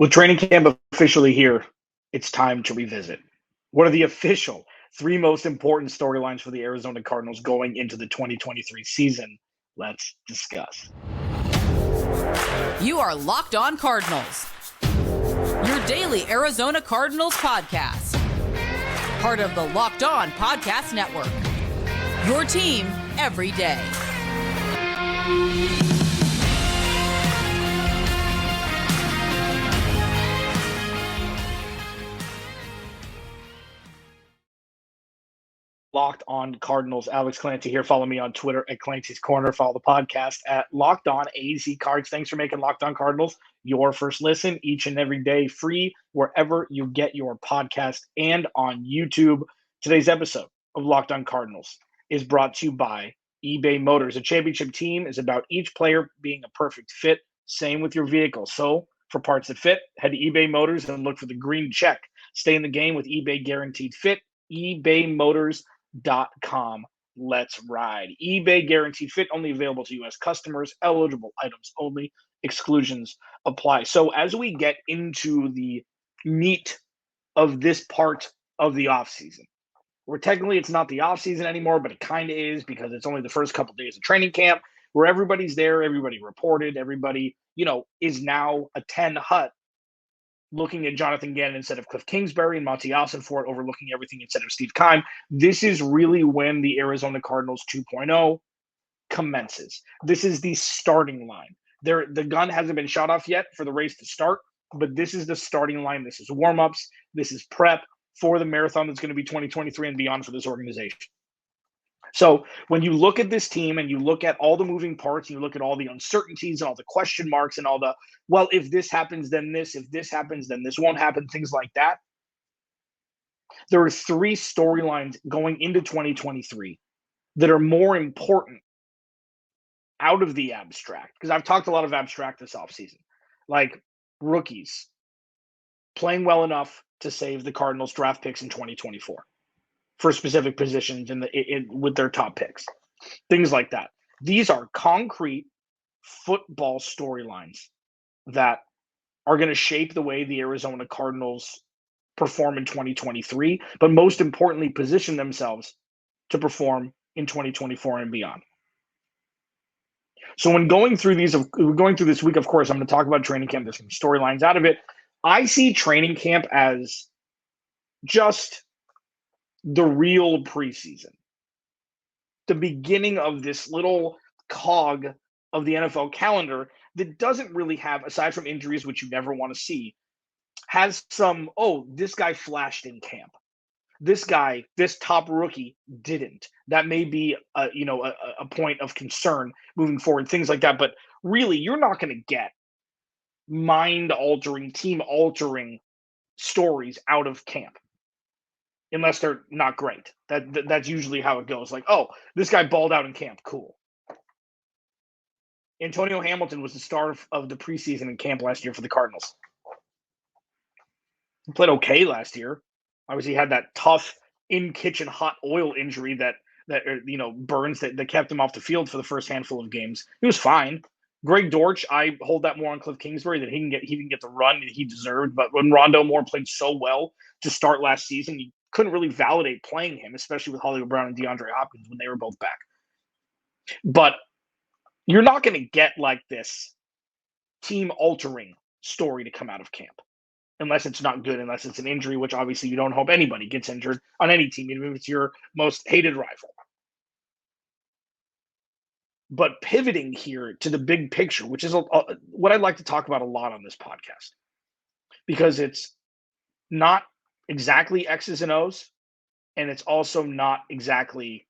With training camp officially here, it's time to revisit. What are the official three most important storylines for the Arizona Cardinals going into the 2023 season? Let's discuss. You are Locked On Cardinals, your daily Arizona Cardinals podcast. Part of the Locked On Podcast Network, your team every day. Locked On Cardinals. Alex Clancy here. Follow me on Twitter at Clancy's Corner. Follow the podcast at Locked On AZ Cards. Thanks for making Locked On Cardinals your first listen each and every day, free wherever you get your podcast and on YouTube. Today's episode of Locked On Cardinals is brought to you by eBay Motors. A championship team is about each player being a perfect fit. Same with your vehicle. So for parts that fit, head to eBay Motors and look for the green check. Stay in the game with eBay Guaranteed Fit. ebaymotors.com. Let's ride. eBay Guaranteed Fit, only available to U.S. customers, eligible items only, exclusions apply. So as we get into the meat of this part of the offseason, where technically it's not the offseason anymore, but it kind of is because it's only the first couple days of training camp where everybody's there, everybody reported, everybody, is now a 10 hut looking at Jonathan Gannon instead of Kliff Kingsbury and Monti Ossenfort overlooking everything instead of Steve Keim. This is really when the Arizona Cardinals 2.0 commences. This is the starting line. The gun hasn't been shot off yet for the race to start, but this is the starting line. This is warm-ups. This is prep for the marathon that's going to be 2023 and beyond for this organization. So when you look at this team and you look at all the moving parts, and you look at all the uncertainties and all the question marks and all the, well, if this happens, then this, if this happens, then this won't happen, things like that. There are three storylines going into 2023 that are more important out of the abstract, because I've talked a lot of abstract this offseason, like rookies playing well enough to save the Cardinals draft picks in 2024. For specific positions with their top picks, things like that. These are concrete football storylines that are going to shape the way the Arizona Cardinals perform in 2023, but most importantly, position themselves to perform in 2024 and beyond. So when going through this week, of course, I'm going to talk about training camp. There's some storylines out of it. I see training camp as just the real preseason, the beginning of this little cog of the NFL calendar that doesn't really have, aside from injuries, which you never want to see, has some, this guy flashed in camp. This guy, this top rookie didn't. That may be a point of concern moving forward, things like that. But really, you're not going to get mind-altering, team-altering stories out of camp, unless they're not great. That's usually how it goes. Like, this guy balled out in camp. Cool. Antonio Hamilton was the star of the preseason in camp last year for the Cardinals. He played okay last year. Obviously, he had that tough in-kitchen hot oil injury that burns that kept him off the field for the first handful of games. He was fine. Greg Dortch, I hold that more on Kliff Kingsbury, that he didn't get the run that he deserved. But when Rondo Moore played so well to start last season, you couldn't really validate playing him, especially with Hollywood Brown and DeAndre Hopkins when they were both back. But you're not going to get like this team-altering story to come out of camp, unless it's not good, unless it's an injury, which obviously you don't hope anybody gets injured on any team, even if it's your most hated rival. But pivoting here to the big picture, which is what I'd like to talk about a lot on this podcast, because it's not exactly X's and O's, and it's also not exactly,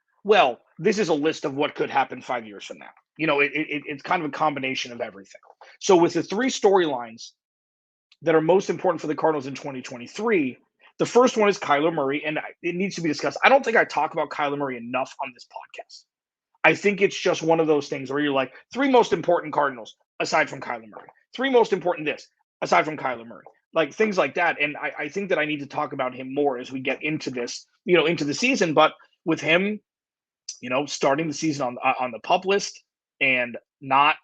this is a list of what could happen 5 years from now. It's kind of a combination of everything. So with the three storylines that are most important for the Cardinals in 2023, the first one is Kyler Murray, and it needs to be discussed. I don't think I talk about Kyler Murray enough on this podcast. I think it's just one of those things where you're like, three most important Cardinals aside from Kyler Murray, three most important this aside from Kyler Murray. Like things like that. And I think that I need to talk about him more as we get into this, into the season. But with him, starting the season on the PUP list and not,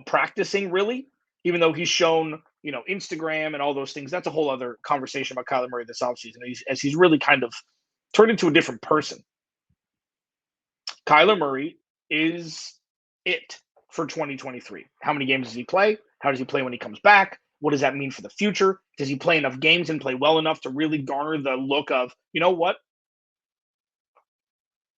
practicing really, even though he's shown, Instagram and all those things. That's a whole other conversation about Kyler Murray this offseason, as he's really kind of turned into a different person. Kyler Murray is it for 2023. How many games does he play? How does he play when he comes back? What does that mean for the future? Does he play enough games and play well enough to really garner the look of, you know what?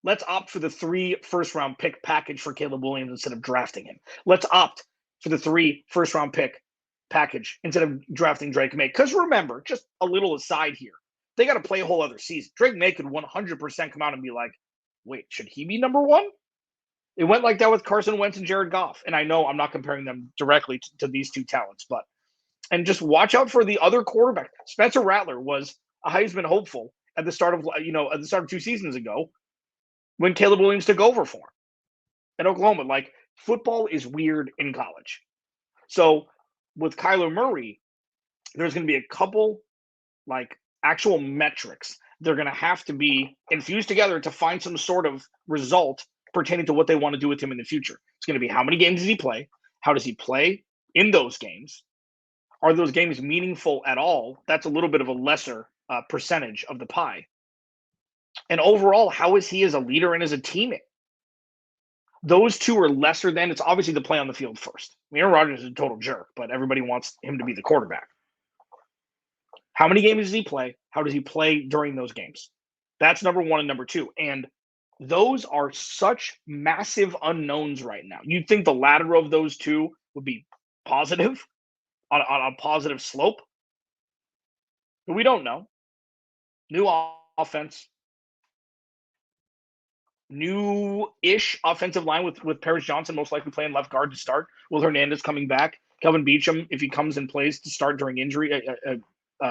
Let's opt for the 3 first-round pick package for Caleb Williams instead of drafting him. Let's opt for the 3 first-round pick package instead of drafting Drake May. Because remember, just a little aside here, they got to play a whole other season. Drake May could 100% come out and be like, wait, should he be number 1? It went like that with Carson Wentz and Jared Goff. And I know I'm not comparing them directly to these two talents, and just watch out for the other quarterback. Spencer Rattler was a Heisman hopeful at the start of 2 seasons ago when Caleb Williams took over for him at Oklahoma. Like, football is weird in college. So with Kyler Murray, there's going to be a couple actual metrics they're going to have to be infused together to find some sort of result pertaining to what they want to do with him in the future. It's going to be, how many games does he play? How does he play in those games? Are those games meaningful at all? That's a little bit of a lesser percentage of the pie. And overall, how is he as a leader and as a teammate? Those two are lesser than. It's obviously the play on the field first. Aaron Rodgers is a total jerk, but everybody wants him to be the quarterback. How many games does he play? How does he play during those games? That's number 1 and number 2. And those are such massive unknowns right now. You'd think the latter of those two would be positive, on a positive slope. But we don't know. New offense. New-ish offensive line with Paris Johnson most likely playing left guard to start. Will Hernandez coming back. Kelvin Beachum, if he comes and plays to start during injury,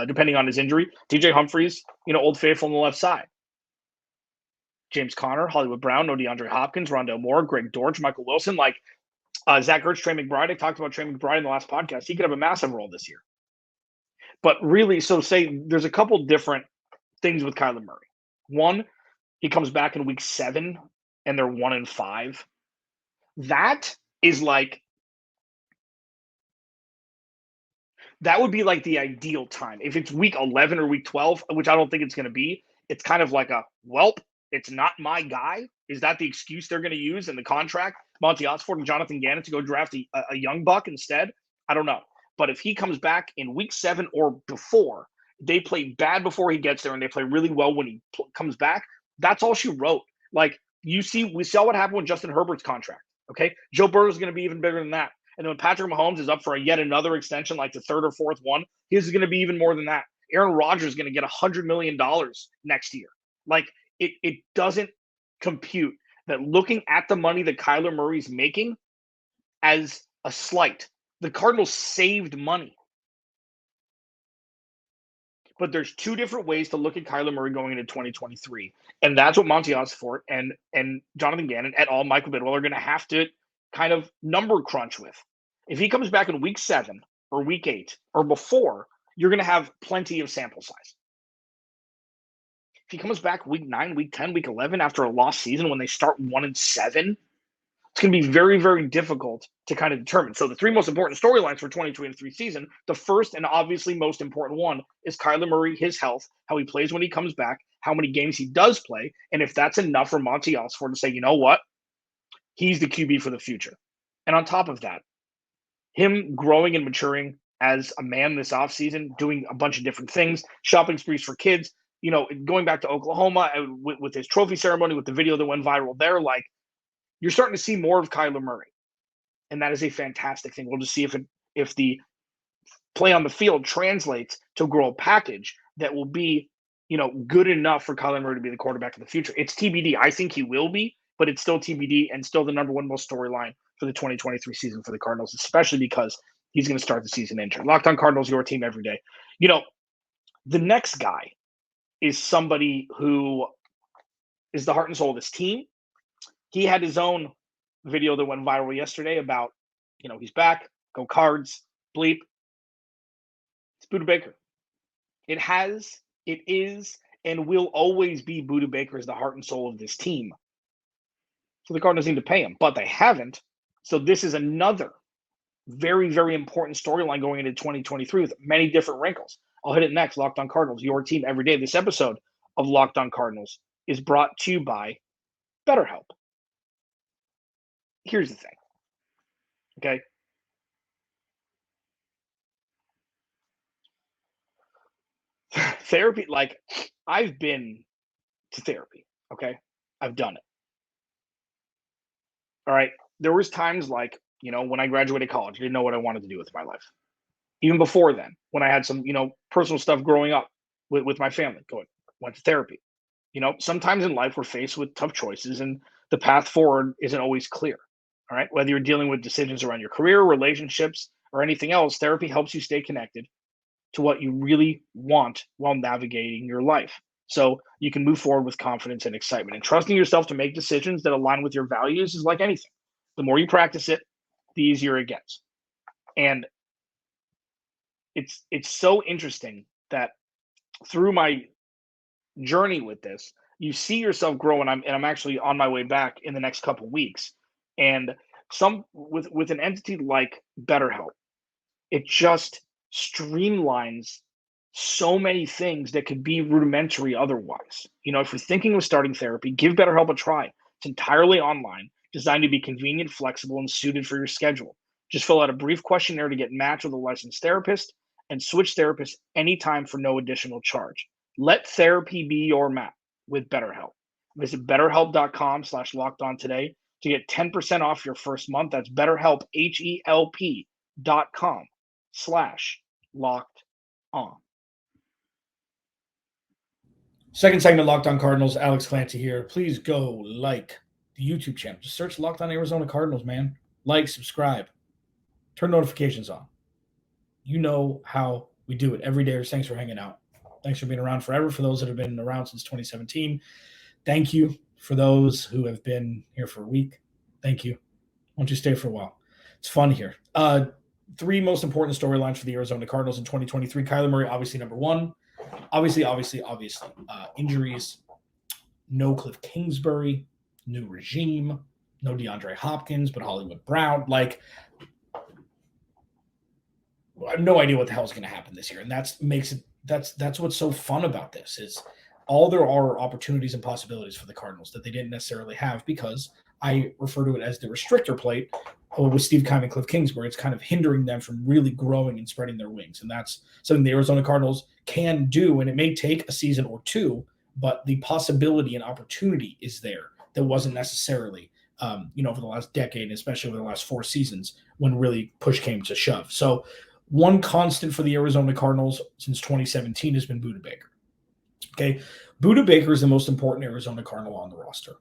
depending on his injury. DJ Humphries, Old Faithful on the left side. James Conner, Hollywood Brown, no DeAndre Hopkins, Rondale Moore, Greg Dortch, Michael Wilson. Zach Ertz, Trey McBride. I talked about Trey McBride in the last podcast. He could have a massive role this year. But really, say there's a couple different things with Kyler Murray. One, he comes back in week 7 and they're 1-5. That is that would be the ideal time. If it's week 11 or week 12, which I don't think it's going to be, it's kind of like it's not my guy. Is that the excuse they're going to use in the contract? Monti Ossenfort and Jonathan Gannon to go draft a young buck instead? I don't know. But if he comes back in week 7 or before, they play bad before he gets there and they play really well when he comes back, that's all she wrote. We saw what happened with Justin Herbert's contract. Okay. Joe Burrow is going to be even bigger than that. And then when Patrick Mahomes is up for yet another extension, the 3rd or 4th one, his is going to be even more than that. Aaron Rodgers is going to get $100 million next year. It doesn't compute that looking at the money that Kyler Murray's making as a slight. The Cardinals saved money. But there's 2 different ways to look at Kyler Murray going into 2023. And that's what Monti Ossenfort and Jonathan Gannon et al., Michael Bidwell are going to have to kind of number crunch with. If he comes back in week 7 or week 8 or before, you're going to have plenty of sample size. If he comes back week 9, week 10, week 11 after a lost season when they start 1-7, it's going to be very, very difficult to kind of determine. So the 3 most important storylines for 2023 season, the first and obviously most important one is Kyler Murray, his health, how he plays when he comes back, how many games he does play, and if that's enough for Monti Ossenfort to say, you know what, he's the QB for the future. And on top of that, him growing and maturing as a man this offseason, doing a bunch of different things, shopping sprees for kids, going back to Oklahoma with his trophy ceremony, with the video that went viral there, you're starting to see more of Kyler Murray. And that is a fantastic thing. We'll just see if the play on the field translates to grow a package that will be, good enough for Kyler Murray to be the quarterback of the future. It's TBD. I think he will be, but it's still TBD and still the number 1 most storyline for the 2023 season for the Cardinals, especially because he's going to start the season injured. Locked On Cardinals, your team every day. The next guy is somebody who is the heart and soul of this team. He had his own video that went viral yesterday about, he's back, go Cards, bleep. It's Budda Baker. It is, and will always be Budda Baker as the heart and soul of this team. So the Cardinals need to pay him, but they haven't. So this is another very, very important storyline going into 2023 with many different wrinkles. I'll hit it next. Locked On Cardinals, your team every day. This episode of Locked On Cardinals is brought to you by BetterHelp. Here's the thing, okay? Therapy, like, I've been to therapy, okay? I've done it. All right. There was times like, when I graduated college, I didn't know what I wanted to do with my life. Even before then, when I had some, personal stuff growing up with my family, went to therapy. Sometimes in life we're faced with tough choices and the path forward isn't always clear. All right. Whether you're dealing with decisions around your career, relationships, or anything else, therapy helps you stay connected to what you really want while navigating your life. So you can move forward with confidence and excitement. And trusting yourself to make decisions that align with your values is like anything. The more you practice it, the easier it gets. And it's so interesting that through my journey with this, you see yourself grow, and I'm actually on my way back in the next couple weeks. And with an entity like BetterHelp, it just streamlines so many things that could be rudimentary otherwise. If you're thinking of starting therapy, give BetterHelp a try. It's entirely online, designed to be convenient, flexible, and suited for your schedule. Just fill out a brief questionnaire to get matched with a licensed therapist and switch therapists anytime for no additional charge. Let therapy be your map with BetterHelp. Visit betterhelp.com/lockedon today to get 10% off your first month. That's BetterHelp, HELP.com/locked-on. Second segment, Locked On Cardinals. Alex Clancy here. Please go like the YouTube channel. Just search Locked On Arizona Cardinals, man. Like, subscribe, turn notifications on. You know how we do it every day. Thanks for hanging out. Thanks for being around forever. For those that have been around since 2017, thank you. For those who have been here for a week, thank you. Why don't you stay for a while? It's fun here. Three most important storylines for the Arizona Cardinals in 2023. Kyler Murray, obviously number one. Obviously. Injuries. No Kliff Kingsbury. New regime. No DeAndre Hopkins, but Hollywood Brown. I have no idea what the hell is going to happen this year, and that's what's so fun about this is there are opportunities and possibilities for the Cardinals that they didn't necessarily have because I refer to it as the restrictor plate with Steve Keim and Kliff Kingsbury. It's kind of hindering them from really growing and spreading their wings, and that's something the Arizona Cardinals can do, and it may take a season or two, but the possibility and opportunity is there that wasn't necessarily for the last decade, especially over the last 4 seasons when really push came to shove. So one constant for the Arizona Cardinals since 2017 has been Budda Baker. Okay, Budda Baker is the most important Arizona Cardinal on the roster,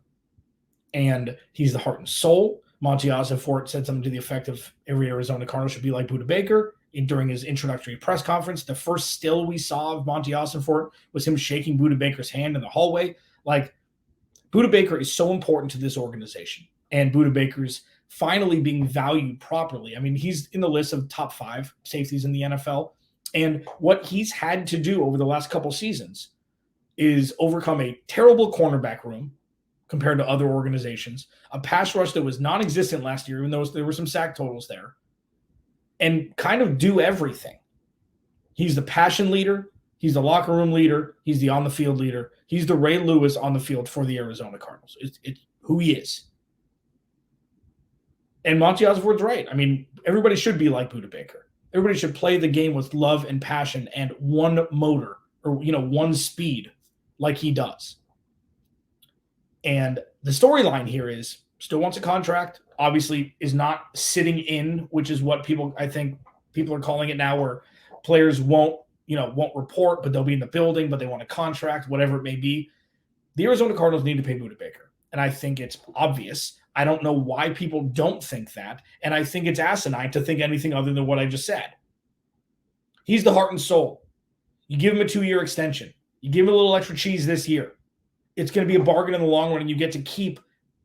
and he's the heart and soul. Monti Ossenfort said something to the effect of every Arizona Cardinal should be like Budda Baker. During his introductory press conference, the first still we saw of Monti Ossenfort was him shaking Budda Baker's hand in the hallway. Budda Baker is so important to this organization, and Budda Baker's finally being valued properly. I mean, he's in the list of top 5 safeties in the NFL, and what he's had to do over the last couple seasons is overcome a terrible cornerback room compared to other organizations, a pass rush that was non-existent last year, even though there were some sack totals there, and kind of do everything. He's the passion leader. He's the locker room leader. He's the on-the-field leader. He's the Ray Lewis on the field for the Arizona Cardinals. It's who he is. And Monti Ossenfort's right. I mean, everybody should be like Budda Baker. Everybody should play the game with love and passion and one motor or, one speed like he does. And the storyline here is still wants a contract, obviously is not sitting in, which is what I think people are calling it now, where players won't report, but they'll be in the building, but they want a contract, whatever it may be. The Arizona Cardinals need to pay Budda Baker. And I think it's obvious. I don't know why people don't think that. And I think it's asinine to think anything other than what I just said. He's the heart and soul. You give him a 2-year extension. You give him a little extra cheese this year. It's going to be a bargain in the long run, and you get to keep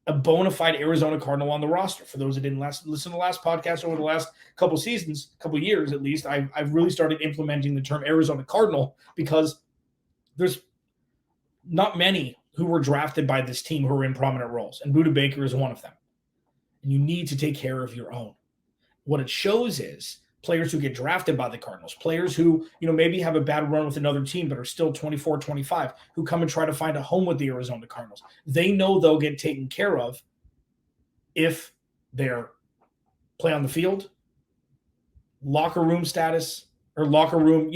a bona fide Arizona Cardinal on the roster. For those that didn't listen to the last podcast over the last couple seasons, couple years at least, I've really started implementing the term Arizona Cardinal because there's not many who were drafted by this team who are in prominent roles, and Budda Baker is one of them. And you need to take care of your own. What it shows is players who get drafted by the Cardinals, players who, maybe have a bad run with another team but are still 24, 25, who come and try to find a home with the Arizona Cardinals. They know they'll get taken care of if they're play on the field, locker room status, or locker room,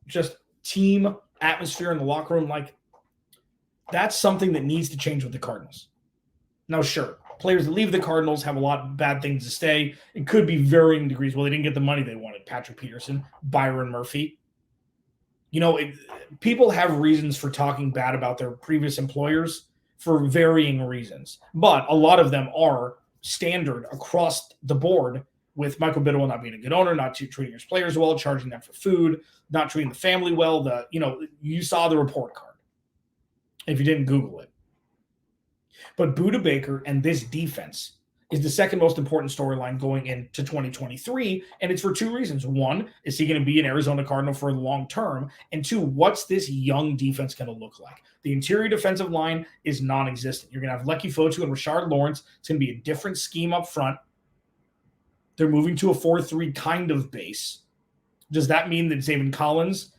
just team atmosphere in the locker room. Like, that's something that needs to change with the Cardinals. Now, sure, players that leave the Cardinals have a lot of bad things to say. It could be varying degrees. Well, they didn't get the money they wanted. Patrick Peterson, Byron Murphy. People have reasons for talking bad about their previous employers for varying reasons. But a lot of them are standard across the board, with Michael Bidwell not being a good owner, not treating his players well, charging them for food, not treating the family well. You saw the report card if you didn't Google it. But Budda Baker and this defense is the second most important storyline going into 2023, and it's for two reasons. One, is he going to be an Arizona Cardinal for the long term? And two, what's this young defense going to look like? The interior defensive line is non-existent. You're going to have Lecky Fotu and Rashard Lawrence. It's going to be a different scheme up front. They're moving to a 4-3 kind of base. Does that mean that Zaven Collins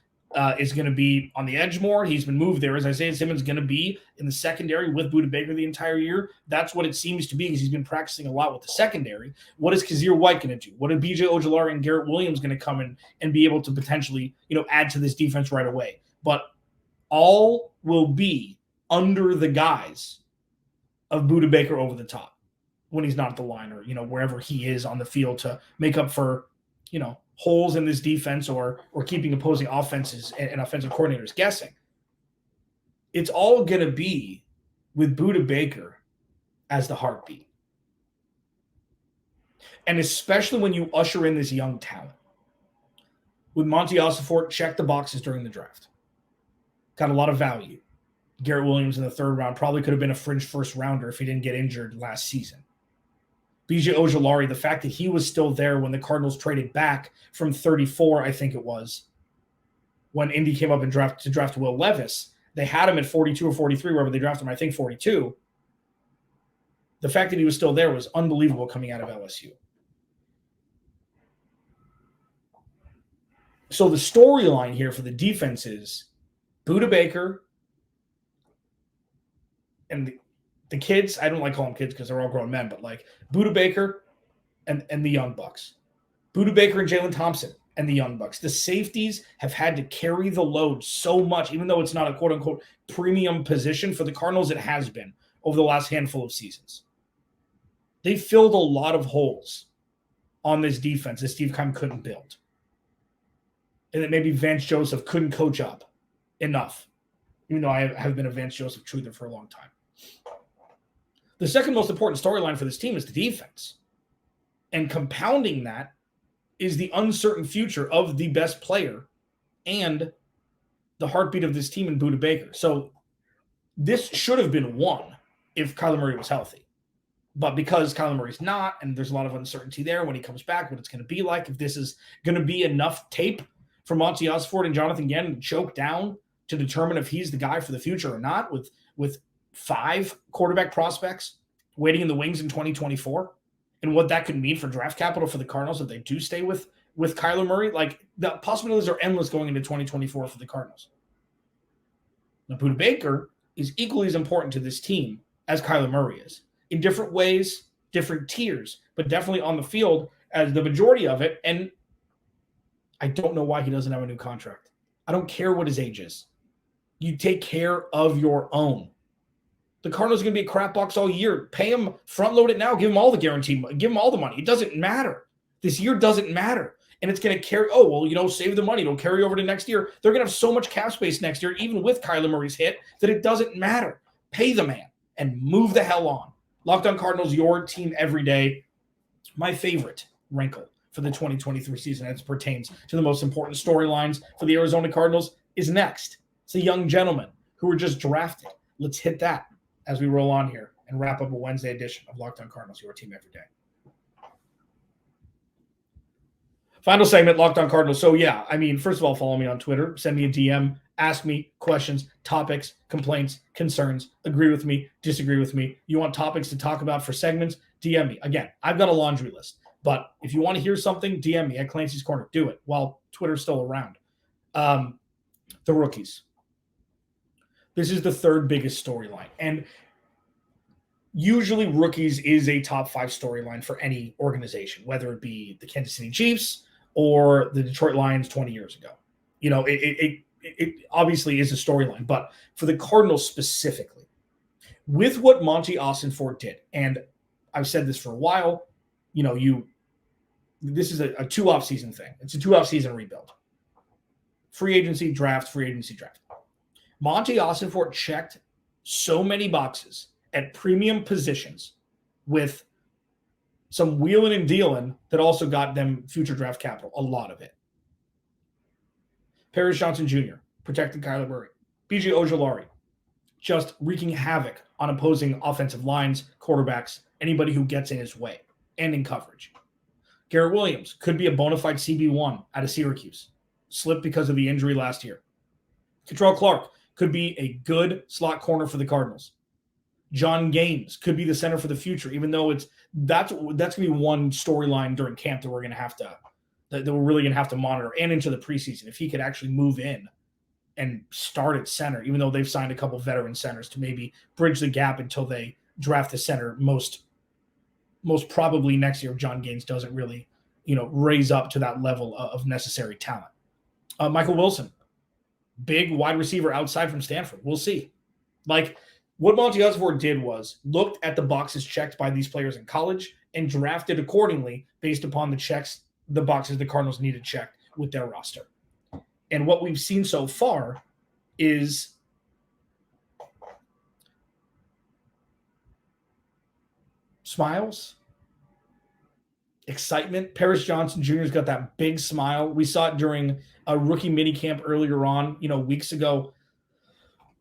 is going to be on the edge more? He's been moved there. Is Isaiah Simmons going to be in the secondary with Budda Baker the entire year? That's what it seems to be, because he's been practicing a lot with the secondary. What is Kazir White going to do? What are BJ Ojulari and Garrett Williams going to come in and be able to potentially, add to this defense right away? But all will be under the guise of Budda Baker over the top when he's not at the line, or, wherever he is on the field to make up for, holes in this defense or keeping opposing offenses and offensive coordinators guessing. It's all going to be with Budda Baker as the heartbeat. And especially when you usher in this young talent. With Monti Ossenfort, checked the boxes during the draft. Got a lot of value. Garrett Williams in the third round probably could have been a fringe first rounder if he didn't get injured last season. BJ Ojulari, the fact that he was still there when the Cardinals traded back from 34, I think it was, when Indy came up and draft Will Levis. They had him at 42 or 43, wherever they drafted him, I think 42. The fact that he was still there was unbelievable coming out of LSU. So the storyline here for the defense is Budda Baker and the kids. I don't like calling them kids because they're all grown men, but like Budda Baker and the Young Bucks. Budda Baker and Jalen Thompson and the Young Bucks. The safeties have had to carry the load so much, even though it's not a quote-unquote premium position for the Cardinals. It has been over the last handful of seasons. They filled a lot of holes on this defense that Steve Keim couldn't build. And that maybe Vance Joseph couldn't coach up enough, even though I have been a Vance Joseph truther for a long time. The second most important storyline for this team is the defense. And compounding that is the uncertain future of the best player and the heartbeat of this team in Budda Baker. So this should have been won if Kyler Murray was healthy. But because Kyler Murray's not, and there's a lot of uncertainty there when he comes back, what it's going to be like, if this is going to be enough tape for Monti Ossenfort and Jonathan Gannon to choke down to determine if he's the guy for the future or not, with 5 quarterback prospects waiting in the wings in 2024, and what that could mean for draft capital for the Cardinals if they do stay with Kyler Murray. Like, the possibilities are endless going into 2024 for the Cardinals. Now, Budda Baker is equally as important to this team as Kyler Murray is, in different ways, different tiers, but definitely on the field as the majority of it. And I don't know why he doesn't have a new contract. I don't care what his age is. You take care of your own. The Cardinals are going to be a crap box all year. Pay him, front load it now, give him all the guaranteed money, give him all the money. It doesn't matter. This year doesn't matter. And it's going to carry, save the money. It'll carry over to next year. They're going to have so much cap space next year, even with Kyler Murray's hit, that it doesn't matter. Pay the man and move the hell on. Locked On Cardinals, your team every day. My favorite wrinkle for the 2023 season as it pertains to the most important storylines for the Arizona Cardinals is next. It's a young gentleman who were just drafted. Let's hit that as we roll on here and wrap up a Wednesday edition of Locked On Cardinals, your team every day. Final segment, Locked On Cardinals. So, first of all, follow me on Twitter. Send me a DM. Ask me questions, topics, complaints, concerns. Agree with me, disagree with me. You want topics to talk about for segments? DM me. Again, I've got a laundry list. But if you want to hear something, DM me at Clancy's Corner. Do it while Twitter's still around. The rookies. This is the third biggest storyline. And usually rookies is a top 5 storyline for any organization, whether it be the Kansas City Chiefs or the Detroit Lions 20 years ago. You know, it obviously is a storyline, but for the Cardinals specifically, with what Monti Ossenfort did, and I've said this for a while, you know, this is a 2 off-season thing. It's a 2 off-season rebuild. Free agency, draft, free agency, draft. Monti Ossenfort checked so many boxes at premium positions with some wheeling and dealing that also got them future draft capital, a lot of it. Paris Johnson Jr., protecting Kyler Murray. B.J. Ojolari, just wreaking havoc on opposing offensive lines, quarterbacks, anybody who gets in his way, and in coverage. Garrett Williams could be a bona fide CB1 out of Syracuse. Slipped because of the injury last year. Kentrell Clark could be a good slot corner for the Cardinals. John Gaines could be the center for the future, even though that's going to be one storyline during camp that we're really going to have to monitor, and into the preseason. If he could actually move in and start at center, even though they've signed a couple veteran centers to maybe bridge the gap until they draft the center, most probably next year, John Gaines doesn't really, raise up to that level of necessary talent. Michael Wilson, big wide receiver outside from Stanford. We'll see. Like, what Monti Ossenfort did was looked at the boxes checked by these players in college and drafted accordingly based upon the boxes the Cardinals needed checked with their roster. And what we've seen so far is smiles, excitement. Paris Johnson Jr.'s got that big smile. We saw it during a rookie minicamp earlier on, weeks ago.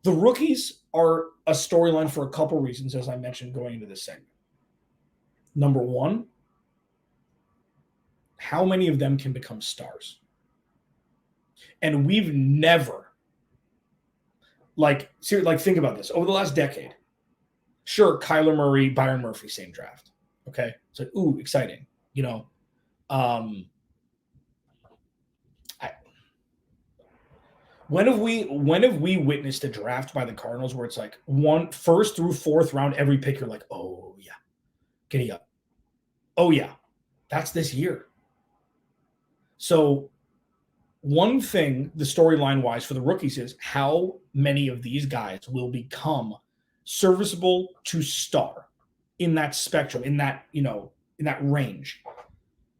The rookies are a storyline for a couple reasons, as I mentioned going into this segment. Number one, how many of them can become stars? And we've never, think about this. Over the last decade, sure, Kyler Murray, Byron Murphy, same draft. Okay? It's like, ooh, exciting. When have we witnessed a draft by the Cardinals where it's like first through fourth round, every pick you're like, oh yeah, giddy up. Oh yeah, that's this year. So one thing, the storyline wise for the rookies, is how many of these guys will become serviceable to star in that spectrum, in that range.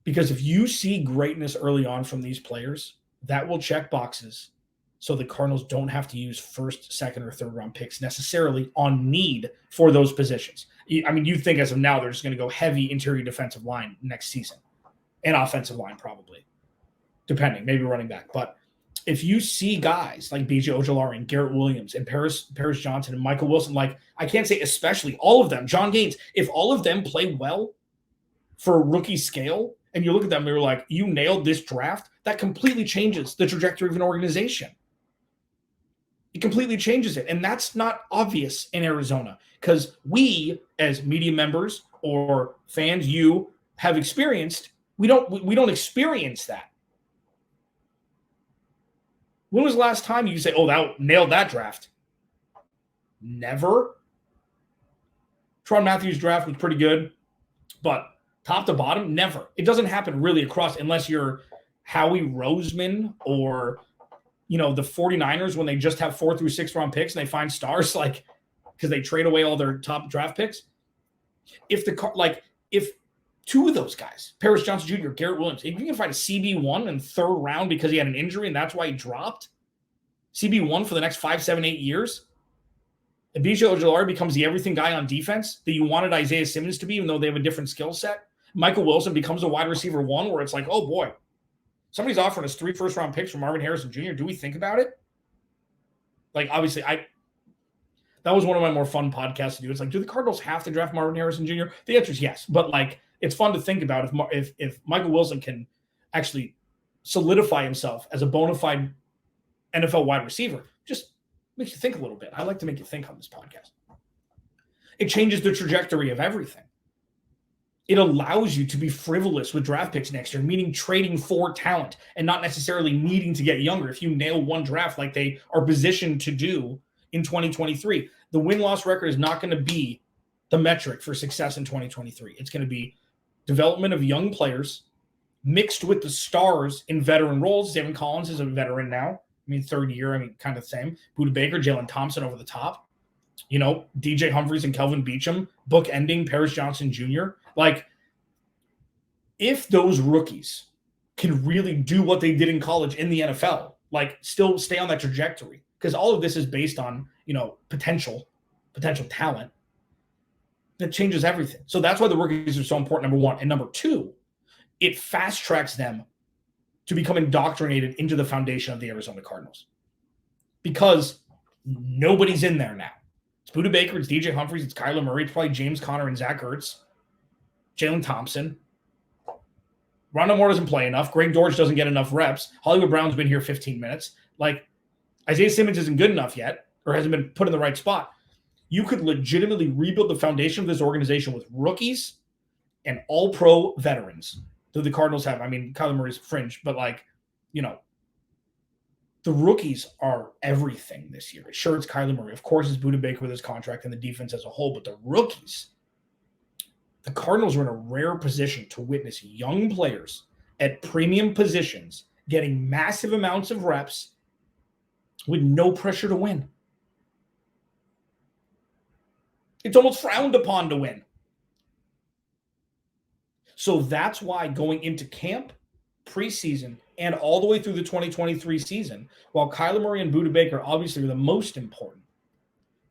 Because if you see greatness early on from these players, that will check boxes. So the Cardinals don't have to use first, second, or third round picks necessarily on need for those positions. I mean, you think as of now, they're just going to go heavy interior defensive line next season, and offensive line probably, depending, maybe running back. But if you see guys like B.J. Ojolari and Garrett Williams and Paris Johnson and Michael Wilson, I can't say especially, all of them, John Gaines, if all of them play well for a rookie scale, and you look at them and you're like, you nailed this draft, that completely changes the trajectory of an organization. It completely changes it. And that's not obvious in Arizona because we, as media members or fans, you have experienced, we don't experience that. When was the last time you say, oh, that nailed that draft? Never. Tron Matthews' draft was pretty good, but top to bottom, never. It doesn't happen really across unless you're Howie Roseman or the 49ers when they just have 4th through 6th round picks and they find stars because they trade away all their top draft picks. If two of those guys, Paris Johnson Jr., Garrett Williams, if you can find a CB1 in 3rd round because he had an injury and that's why he dropped, CB1 for the next 5, 7, 8 years, and B.J. Ojolari becomes the everything guy on defense that you wanted Isaiah Simmons to be, even though they have a different skill set. Michael Wilson becomes a wide receiver 1 where it's like, oh boy, somebody's offering us 3 first-round picks for Marvin Harrison Jr. Do we think about it? Obviously, that was one of my more fun podcasts to do. It's like, do the Cardinals have to draft Marvin Harrison Jr.? The answer is yes. But, it's fun to think about if Michael Wilson can actually solidify himself as a bona fide NFL wide receiver. Just makes you think a little bit. I like to make you think on this podcast. It changes the trajectory of everything. It allows you to be frivolous with draft picks next year, meaning trading for talent and not necessarily needing to get younger. If you nail one draft like they are positioned to do in 2023, the win-loss record is not going to be the metric for success in 2023. It's going to be development of young players mixed with the stars in veteran roles. Zayvon Collins is a veteran now. Third year, kind of the same. Budda Baker, Jalen Thompson over the top. DJ Humphries and Kelvin Beachum, bookending Paris Johnson Jr. Like, if those rookies can really do what they did in college in the NFL, like still stay on that trajectory, because all of this is based on, potential talent, that changes everything. So that's why the rookies are so important, number one. And number two, it fast tracks them to become indoctrinated into the foundation of the Arizona Cardinals, because nobody's in there now. It's Budda Baker, it's DJ Humphries, it's Kyler Murray, it's probably James Conner and Zach Ertz, Jalen Thompson. Rondale Moore doesn't play enough. Greg Dortch doesn't get enough reps. Hollywood Brown's been here 15 minutes. Like, Isaiah Simmons isn't good enough yet, or hasn't been put in the right spot. You could legitimately rebuild the foundation of this organization with rookies and all-pro veterans that the Cardinals have. Kyler Murray's fringe, but the rookies are everything this year. Sure, it's Kyler Murray. Of course, it's Budda Baker with his contract and the defense as a whole, but the rookies, the Cardinals are in a rare position to witness young players at premium positions getting massive amounts of reps with no pressure to win. It's almost frowned upon to win. So that's why going into camp, preseason, and all the way through the 2023 season, while Kyler Murray and Budda Baker obviously are the most important,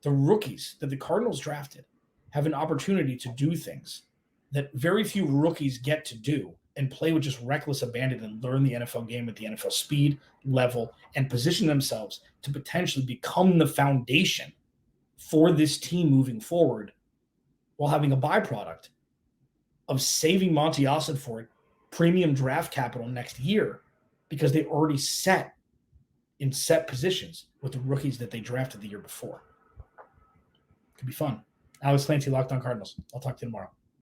the rookies that the Cardinals drafted have an opportunity to do things that very few rookies get to do, and play with just reckless abandon and learn the NFL game at the NFL speed, level, and position themselves to potentially become the foundation for this team moving forward, while having a byproduct of saving Monti Ossenfort premium draft capital next year, because they already set positions with the rookies that they drafted the year before. Could be fun. Alex Clancy, Locked On Cardinals. I'll talk to you tomorrow.